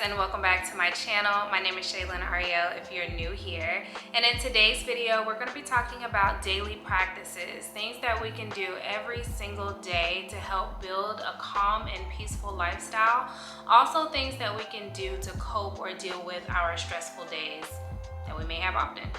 and welcome back to my channel. My name is Ari'el if you're new here. And in today's video, we're going to be talking about daily practices, things that we can do every single day to help build a calm and peaceful lifestyle. Also things that we can do to cope or deal with our stressful days that we may have often.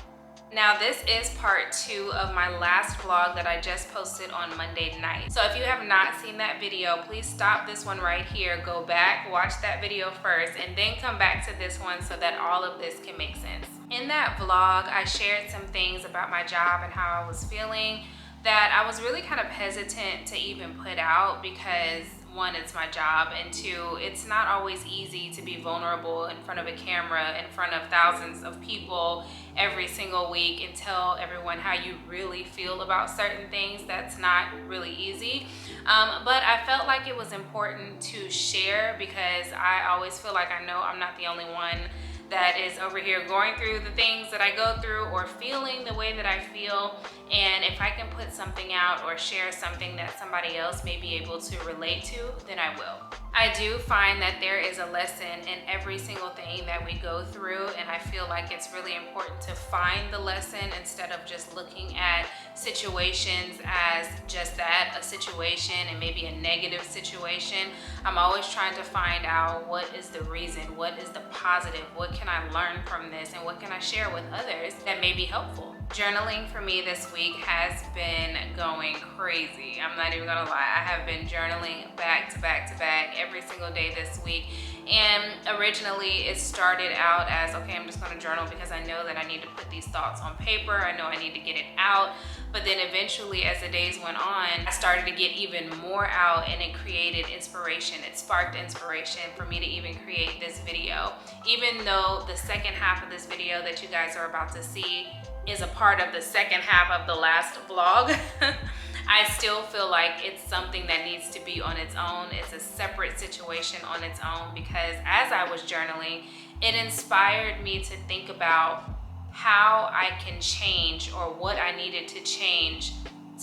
Now this is part 2 of my last vlog that I just posted on Monday night. So if you have not seen that video, please stop this one right here, go back, watch that video first, and then come back to this one so that all of this can make sense. In that vlog, I shared some things about my job and how I was feeling that I was really kind of hesitant to even put out because one, it's my job, and two, it's not always easy to be vulnerable in front of a camera, in front of thousands of people every single week and tell everyone how you really feel about certain things. That's not really easy. But I felt like it was important to share because I always feel like I know I'm not the only one that is over here going through the things that I go through or feeling the way that I feel. And if I can put something out or share something that somebody else may be able to relate to, then I will. I do find that there is a lesson in every single thing that we go through, and I feel like it's really important to find the lesson instead of just looking at situations as just that, a situation and maybe a negative situation. I'm always trying to find out what is the reason, what is the positive, what can I learn from this, and what can I share with others that may be helpful. Journaling for me this week has been going crazy. I'm not even gonna lie. I have been journaling back to back to back every single day this week. And originally it started out as, okay, I'm just gonna journal because I know that I need to put these thoughts on paper. I know I need to get it out. But then eventually, as the days went on, I started to get even more out, and it created inspiration. It sparked inspiration for me to even create this video. Even though the second half of this video that you guys are about to see is a part of the second half of the last vlog, I still feel like it's something that needs to be on its own. It's a separate situation on its own because as I was journaling, it inspired me to think about how I can change or what I needed to change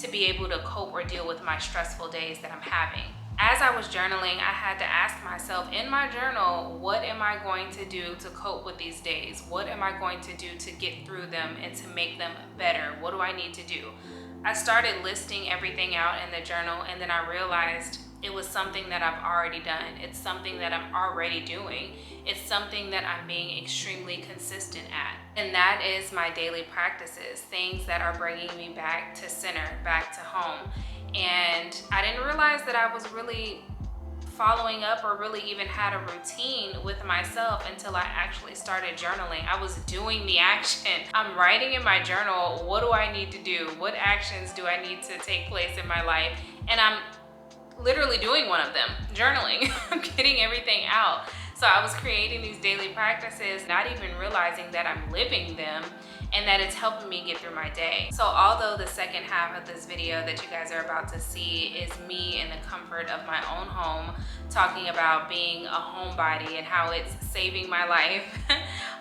to be able to cope or deal with my stressful days that I'm having. As I was journaling, I had to ask myself in my journal, what am I going to do to cope with these days? What am I going to do to get through them and to make them better? What do I need to do? I started listing everything out in the journal, and then I realized it was something that I've already done. It's something that I'm already doing. It's something that I'm being extremely consistent at. And that is my daily practices, things that are bringing me back to center, back to home. And I didn't realize that I was really following up or really even had a routine with myself until I actually started journaling. I was doing the action. I'm writing in my journal, what do I need to do? What actions do I need to take place in my life? And I'm literally doing one of them, journaling. I'm getting everything out. So I was creating these daily practices, not even realizing that I'm living them and that it's helping me get through my day. So although the second half of this video that you guys are about to see is me in the comfort of my own home, talking about being a homebody and how it's saving my life,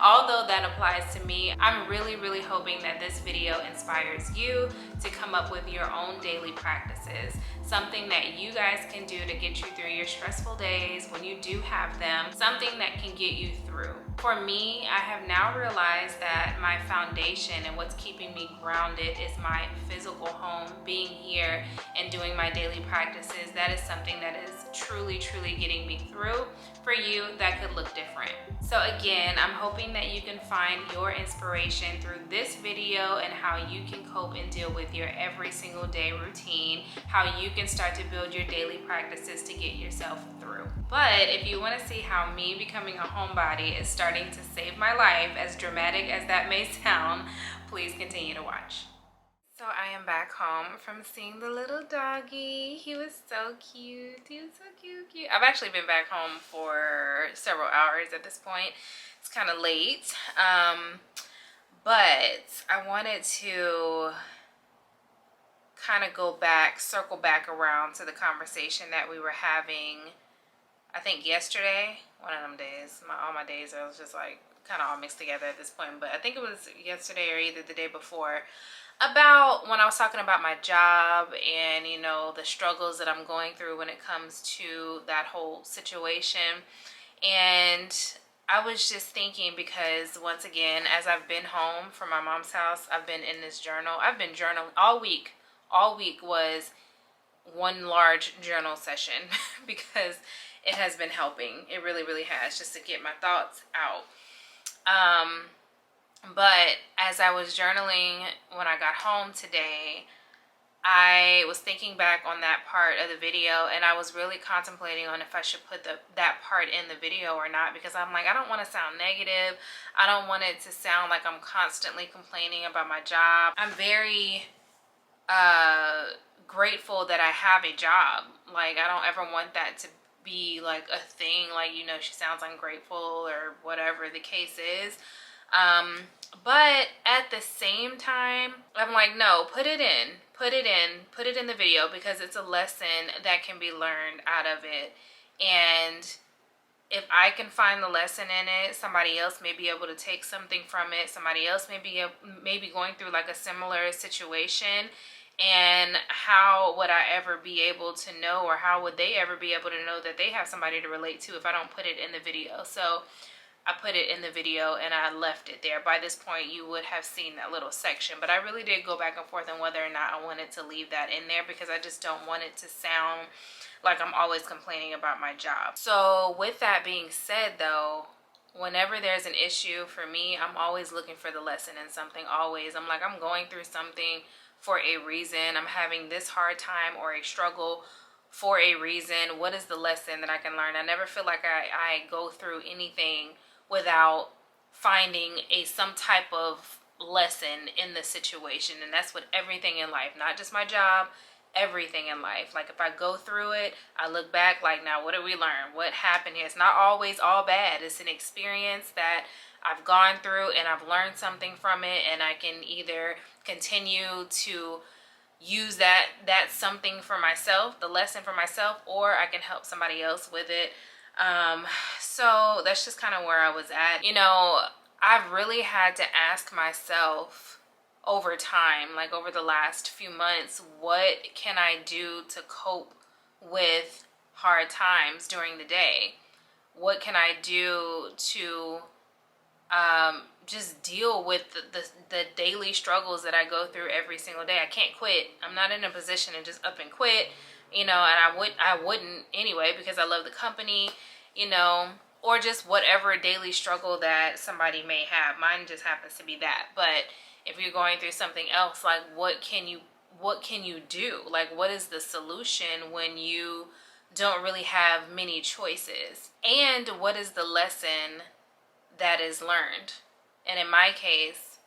although that applies to me, I'm really hoping that this video inspires you to come up with your own daily practices, something that you guys can do to get you through your stressful days when you do have them, something that can get you through. For me, I have now realized that my foundation and what's keeping me grounded is my physical home, being here and doing my daily practices. That is something that is truly getting me through. For you, that could look different. So again, I'm hoping that you can find your inspiration through this video and how you can cope and deal with your every single day routine, how you can start to build your daily practices to get yourself through. But if you want to see how me becoming a homebody is starting to save my life, as dramatic as that may sound, please continue to watch. So I am back home from seeing the little doggy. He was so cute. He was so cute. I've actually been back home for several hours at this point. It's kind of late. But I wanted to kind of circle back around to the conversation that we were having, I think yesterday, one of them days. All my days are just like kind of all mixed together at this point, but I think it was yesterday or either the day before, about when I was talking about my job and, you know, the struggles that I'm going through when it comes to that whole situation. And I was just thinking, because once again, as I've been home from my mom's house, I've been in this journal. I've been journaling all week. All week was one large journal session because it has been helping. It really, really has, just to get my thoughts out. But as I was journaling when I got home today, I was thinking back on that part of the video, and I was really contemplating on if I should put that part in the video or not, because I'm like, I don't want to sound negative. I don't want it to sound like I'm constantly complaining about my job. I'm very grateful that I have a job. Like, I don't ever want that to be like a thing, like, you know, she sounds ungrateful or whatever the case is. But at the same time, I'm like, no, put it in the video, because it's a lesson that can be learned out of it. And if I can find the lesson in it, somebody else may be able to take something from it. Somebody else may be going through like a similar situation. And how would I ever be able to know, or how would they ever be able to know that they have somebody to relate to if I don't put it in the video? So I put it in the video and I left it there. By this point, you would have seen that little section, but I really did go back and forth on whether or not I wanted to leave that in there, because I just don't want it to sound like I'm always complaining about my job. So with that being said though, whenever there's an issue for me, I'm always looking for the lesson in something, always. I'm like, I'm going through something for a reason. I'm having this hard time or a struggle for a reason. What is the lesson that I can learn? I never feel like I go through anything without finding some type of lesson in the situation. And that's with everything in life, not just my job, everything in life. Like, if I go through it, I look back like, now what did we learn? What happened here? It's not always all bad. It's an experience that I've gone through and I've learned something from it, and I can either continue to use that something for myself, the lesson for myself, or I can help somebody else with it. So that's just kind of where I was at. You know, I've really had to ask myself over time, like over the last few months, what can I do to cope with hard times during the day? What can I do to just deal with the daily struggles that I go through every single day? I can't quit. I'm not in a position to just up and quit, you know, and I wouldn't anyway, because I love the company, you know, or just whatever daily struggle that somebody may have. Mine just happens to be that. But if you're going through something else, like, what can you do? Like, what is the solution when you don't really have many choices? And what is the lesson that is learned? And in my case,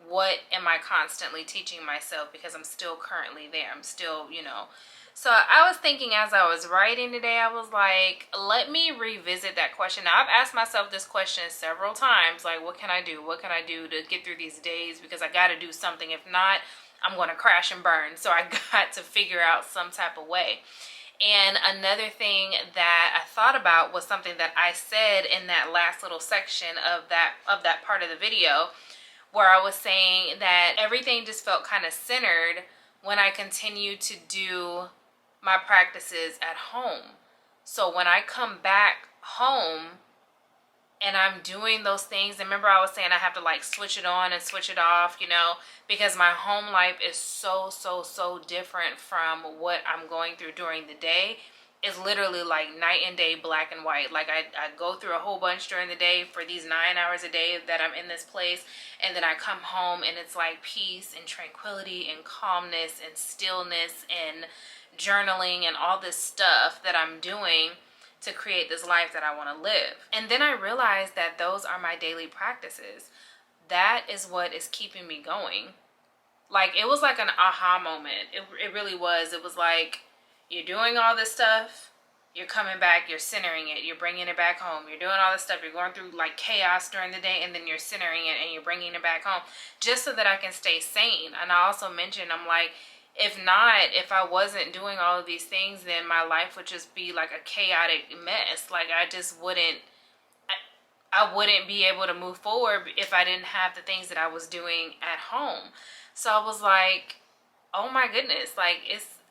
what am I constantly teaching myself, because I'm still currently there. I'm still, you know. So I was thinking as I was writing today, I was like, let me revisit that question. Now, I've asked myself this question several times, like, what can I do? What can I do to get through these days? Because I got to do something. If not, I'm going to crash and burn. So I got to figure out some type of way. And another thing that I thought about was something that I said in that last little section of that part of the video, where I was saying that everything just felt kind of centered when I continued to do my practices at home. So when I come back home and I'm doing those things, and remember I was saying I have to like switch it on and switch it off, you know, because my home life is so different from what I'm going through during the day. It's literally like night and day, black and white. Like, I go through a whole bunch during the day for these 9 hours a day that I'm in this place, and then I come home and it's like peace and tranquility and calmness and stillness and journaling and all this stuff that I'm doing to create this life that I want to live. And then I realized that those are my daily practices. That is what is keeping me going. Like, it was like an aha moment. It really was. It was like, you're doing all this stuff, you're coming back, you're centering it, you're bringing it back home. You're doing all this stuff, you're going through like chaos during the day, and then you're centering it and you're bringing it back home, just so that I can stay sane. And I also mentioned, I'm like, if I wasn't doing all of these things, then my life would just be like a chaotic mess. Like, I just wouldn't, I wouldn't be able to move forward if I didn't have the things that I was doing at home. So I was like, oh my goodness, like,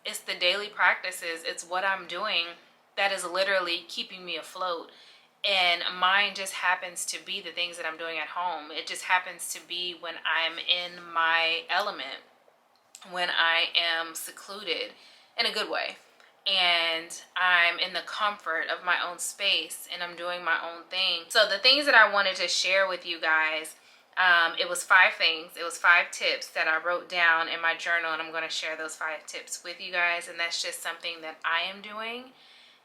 it's the daily practices, it's what I'm doing that is literally keeping me afloat. And mine just happens to be the things that I'm doing at home. It just happens to be when I'm in my element, when I am secluded in a good way, and I'm in the comfort of my own space and I'm doing my own thing. So the things that I wanted to share with you guys, it was 5 things. It was 5 tips that I wrote down in my journal, and I'm going to share those 5 tips with you guys. And that's just something that I am doing.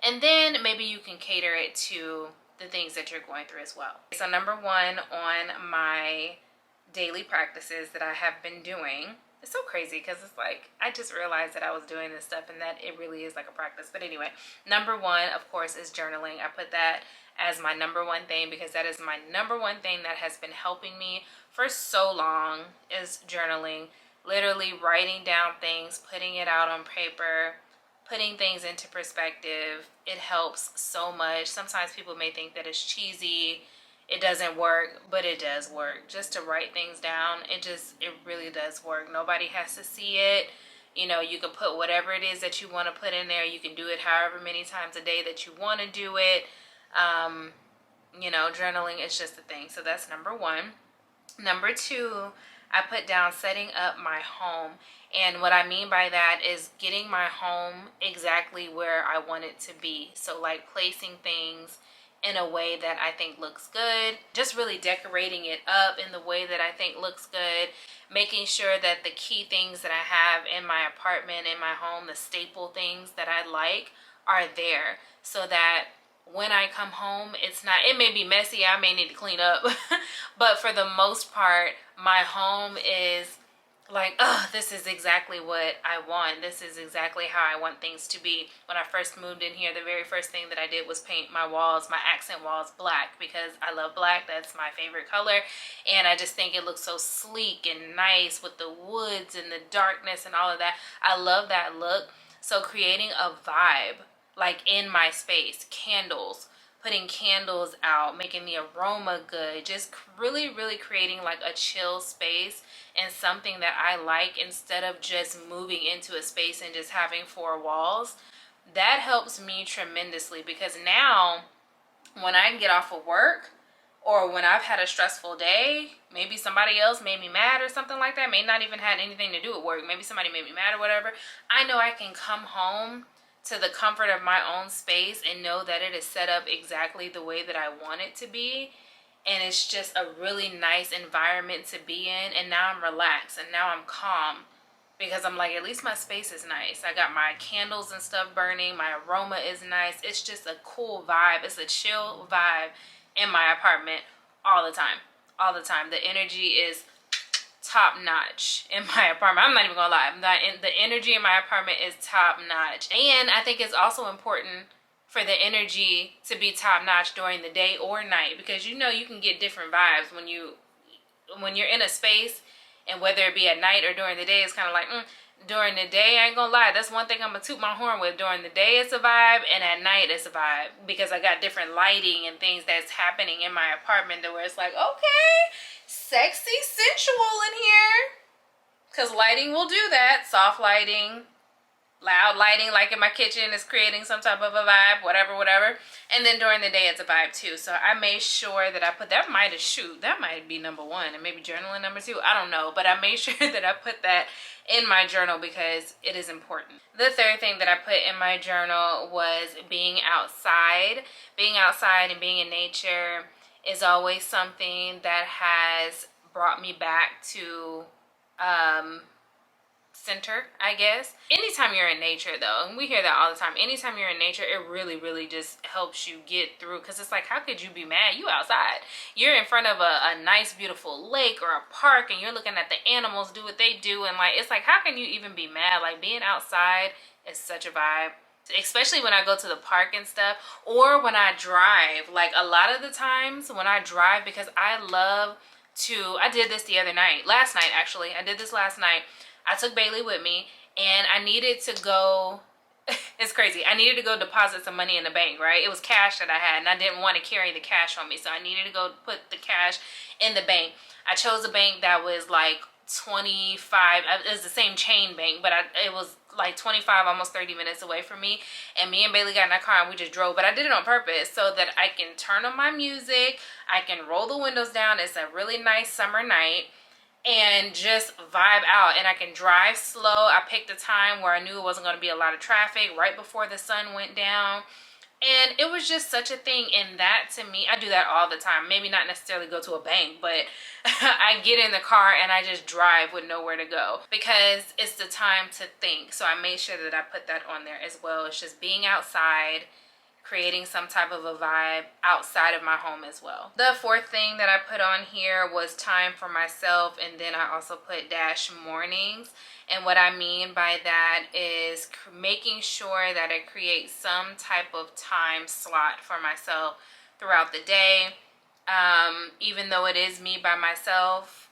And then maybe you can cater it to the things that you're going through as well. So number 1 on my daily practices that I have been doing, it's so crazy because it's like I just realized that I was doing this stuff and that it really is like a practice. But anyway, number 1, of course, is journaling. I put that as my number 1 thing because that is my number 1 thing that has been helping me for so long, is journaling. Literally writing down things, putting it out on paper, putting things into perspective. It helps so much. Sometimes people may think that it's cheesy, it doesn't work, but it does work. Just to write things down, it really does work. Nobody has to see it. You know, you can put whatever it is that you want to put in there. You can do it however many times a day that you want to do it. You know, journaling is just a thing. So that's number 1. Number 2, I put down setting up my home. And what I mean by that is getting my home exactly where I want it to be. So like placing things in a way that I think looks good, just really decorating it up in the way that I think looks good, making sure that the key things that I have in my apartment, in my home, the staple things that I like are there, so that when I come home, it may be messy, I may need to clean up, but for the most part, my home is like, oh, this is exactly what I want. This is exactly how I want things to be. When I first moved in here, the very first thing that I did was paint my walls, my accent walls, black, because I love black. That's my favorite color. And I just think it looks so sleek and nice with the woods and the darkness and all of that. I love that look. So creating a vibe, like in my space, candles, putting candles out, making the aroma good, just really, really creating like a chill space and something that I like, instead of just moving into a space and just having 4 walls. That helps me tremendously, because now when I get off of work, or when I've had a stressful day, maybe somebody else made me mad or something like that, may not even had anything to do with work, maybe somebody made me mad or whatever, I know I can come home to the comfort of my own space and know that it is set up exactly the way that I want it to be. And it's just a really nice environment to be in. And now I'm relaxed and now I'm calm, because I'm like, at least my space is nice. I got my candles and stuff burning. My aroma is nice. It's just a cool vibe. It's a chill vibe in my apartment all the time. All the time. The energy is top notch in my apartment. I'm not even gonna lie. The energy in my apartment is top notch. And I think it's also important for the energy to be top notch during the day or night, because you know you can get different vibes when you're in a space, and whether it be at night or during the day, it's kind of like during the day, I ain't gonna lie, that's one thing I'm gonna toot my horn with. During the day it's a vibe, and at night it's a vibe, because I got different lighting and things that's happening in my apartment that where it's like, okay, sexy, sensual in here, because lighting will do that. Soft lighting, loud lighting, like in my kitchen, is creating some type of a vibe, whatever. And then during the day it's a vibe too. So I made sure that I put that. That might be number 1, and maybe journaling number 2, I don't know, but I made sure that I put that in my journal because it is important. The 3rd thing that I put in my journal was being outside. Being outside and being in nature is always something that has brought me back to center, I guess. Anytime you're in nature though, and we hear that all the time, anytime you're in nature, it really just helps you get through, because it's like, how could you be mad? You outside, you're in front of a nice beautiful lake or a park, and you're looking at the animals do what they do, and like, it's like, how can you even be mad? Like, being outside is such a vibe, especially when I go to the park and stuff, or when I drive. Like, a lot of the times when I drive, because I did this the other night, last night actually, I did this last night. I took Bailey with me, and I needed to go, it's crazy, I needed to go deposit some money in the bank, right? It was cash that I had, and I didn't want to carry the cash on me, so I needed to go put the cash in the bank. I chose a bank that was like 25, it was the same chain bank, but it was like 25, almost 30 minutes away from me. And me and Bailey got in that car and we just drove. But I did it on purpose so that I can turn on my music. I can roll the windows down. It's a really nice summer night. And just vibe out. And I can drive slow. I picked a time where I knew it wasn't going to be a lot of traffic right before the sun went down. And it was just such a thing. And that, to me, I do that all the time. Maybe not necessarily go to a bank, but I get in the car and I just drive with nowhere to go because it's the time to think. So I made sure that I put that on there as well. It's just being outside, creating some type of a vibe outside of my home as well. The fourth thing that I put on here was time for myself, and then I also put dash mornings. And what I mean by that is making sure that I create some type of time slot for myself throughout the day. Even though it is me by myself,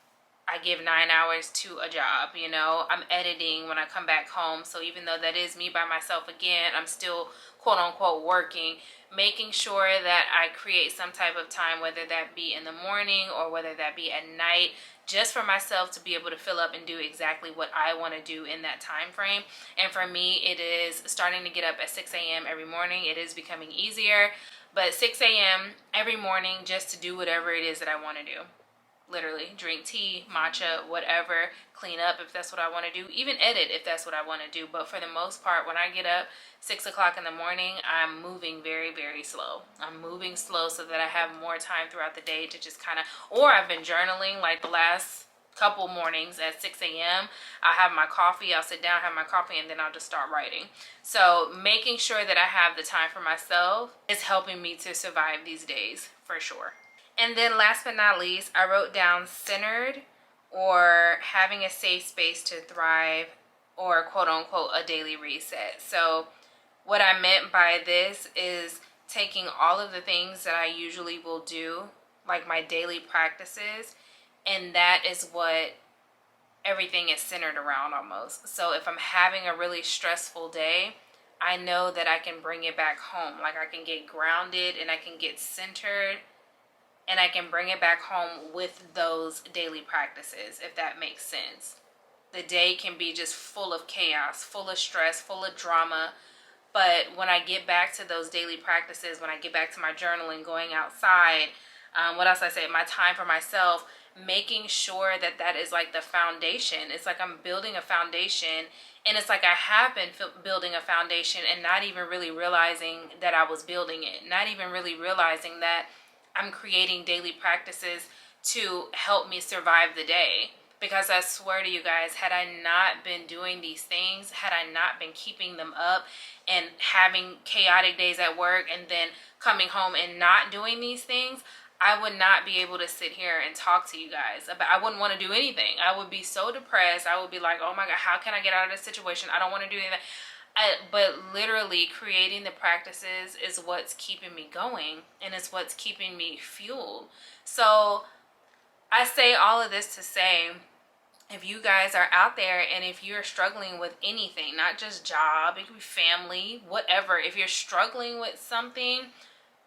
I give 9 hours to a job, you know. I'm editing when I come back home. So even though that is me by myself again, I'm still quote unquote working, making sure that I create some type of time, whether that be in the morning or whether that be at night, just for myself to be able to fill up and do exactly what I want to do in that time frame. And for me, it is starting to get up at 6 a.m. every morning. It is becoming easier, but 6 a.m. every morning just to do whatever it is that I want to do. Literally drink tea, matcha, whatever, clean up if that's what I want to do, even edit if that's what I want to do. But for the most part, when I get up 6 o'clock in the morning, I'm moving very, very slow. I'm moving slow so that I have more time throughout the day to just kind of, or I've been journaling like the last couple mornings at 6 a.m. I'll have my coffee, I'll sit down, have my coffee, and then I'll just start writing. So making sure that I have the time for myself is helping me to survive these days for sure. And then last but not least, I wrote down centered, or having a safe space to thrive, or quote unquote a daily reset. So what I meant by this is taking all of the things that I usually will do, like my daily practices, and that is what everything is centered around almost. So if I'm having a really stressful day, I know that I can bring it back home. Like I can get grounded and I can get centered, and I can bring it back home with those daily practices, if that makes sense. The day can be just full of chaos, full of stress, full of drama. But when I get back to those daily practices, when I get back to my journaling, going outside, what else I say, my time for myself, making sure that that is like the foundation. It's like I'm building a foundation, and it's like I have been building a foundation and not even really realizing that I was building it. Not even really realizing that I'm creating daily practices to help me survive the day. Because I swear to you guys, had I not been doing these things, had I not been keeping them up and having chaotic days at work and then coming home and not doing these things, I would not be able to sit here and talk to you guys. I wouldn't want to do anything. I would be so depressed. I would be like, oh my God, how can I get out of this situation? I don't want to do anything. But literally creating the practices is what's keeping me going, and it's what's keeping me fueled. So I say all of this to say, if you guys are out there and if you're struggling with anything, not just job, it could be family, whatever, if you're struggling with something,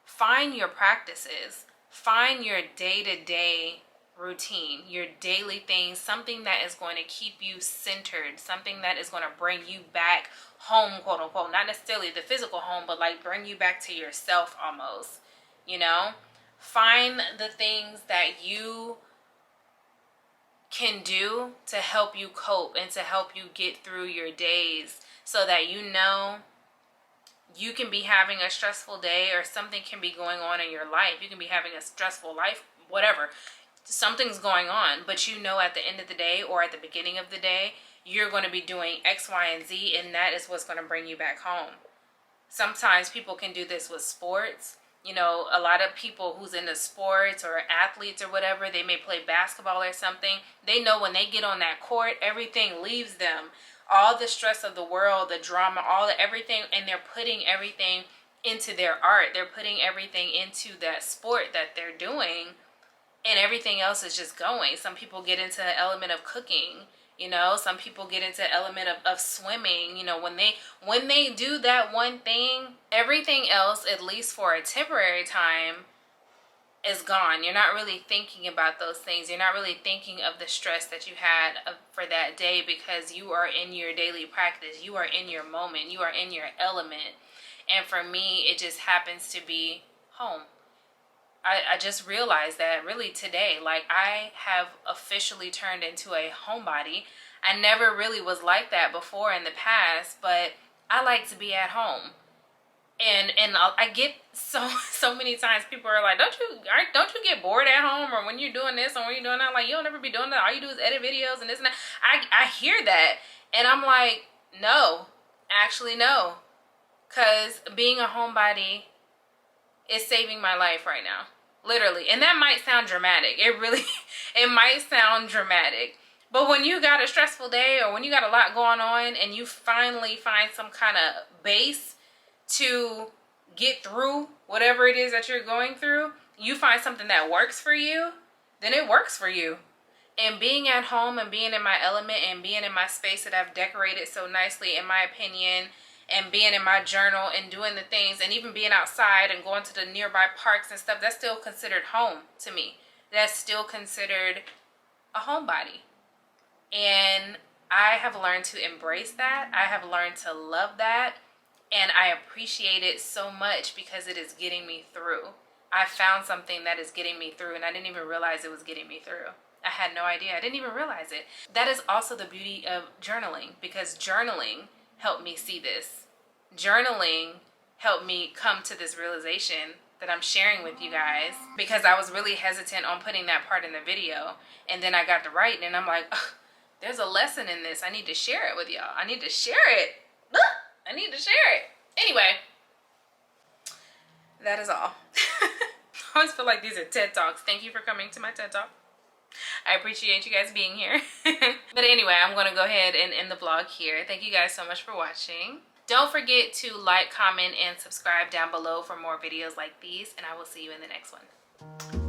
find your practices. Find your day-to-day routine, your daily things, something that is going to keep you centered, something that is going to bring you back home, quote unquote, not necessarily the physical home, but like bring you back to yourself almost, you know. Find the things that you can do to help you cope and to help you get through your days, so that you know you can be having a stressful day or something can be going on in your life. You can be having a stressful life, whatever. Something's going on, but you know at the end of the day or at the beginning of the day, you're going to be doing X, Y, and Z, and that is what's going to bring you back home. Sometimes people can do this with sports. You know, a lot of people who's into sports or athletes or whatever, they may play basketball or something. They know when they get on that court, everything leaves them. All the stress of the world, the drama, everything, and they're putting everything into their art. They're putting everything into that sport that they're doing, and everything else is just going. Some people get into the element of cooking, you know. Some people get into the element of swimming. You know, when they do that one thing, everything else, at least for a temporary time, is gone. You're not really thinking about those things. You're not really thinking of the stress that you had for that day, because you are in your daily practice. You are in your moment. You are in your element. And for me, it just happens to be home. I just realized that really today, like, I have officially turned into a homebody. I never really was like that before in the past, but I like to be at home. And I get so many times people are like, don't you get bored at home, or when you're doing this or when you're doing that? Like, you'll never be doing that. All you do is edit videos and this and that. I hear that, and I'm like, no, actually no, because being a homebody is saving my life right now, literally. And that might sound dramatic. It really, it might sound dramatic. But when you got a stressful day, or when you got a lot going on, and you finally find some kind of base to get through whatever it is that you're going through, you find something that works for you, then it works for you. And being at home and being in my element and being in my space that I've decorated so nicely, in my opinion, and being in my journal and doing the things, and even being outside and going to the nearby parks and stuff, that's still considered home to me. That's still considered a homebody. And I have learned to embrace that. I have learned to love that. And I appreciate it so much, because it is getting me through. I found something that is getting me through, and I didn't even realize it was getting me through. I had no idea. I didn't even realize it. That is also the beauty of journaling, because journaling helped me see this. Journaling helped me come to this realization that I'm sharing with you guys, because I was really hesitant on putting that part in the video. And then I got to writing, and I'm like, there's a lesson in this. I need to share it with y'all. I need to share it. I need to share it. Anyway, that is all. I always feel like these are TED Talks. Thank you for coming to my TED Talk. I appreciate you guys being here. But anyway, I'm going to go ahead and end the vlog here. Thank you guys so much for watching. Don't forget to like, comment, and subscribe down below for more videos like these, and I will see you in the next one.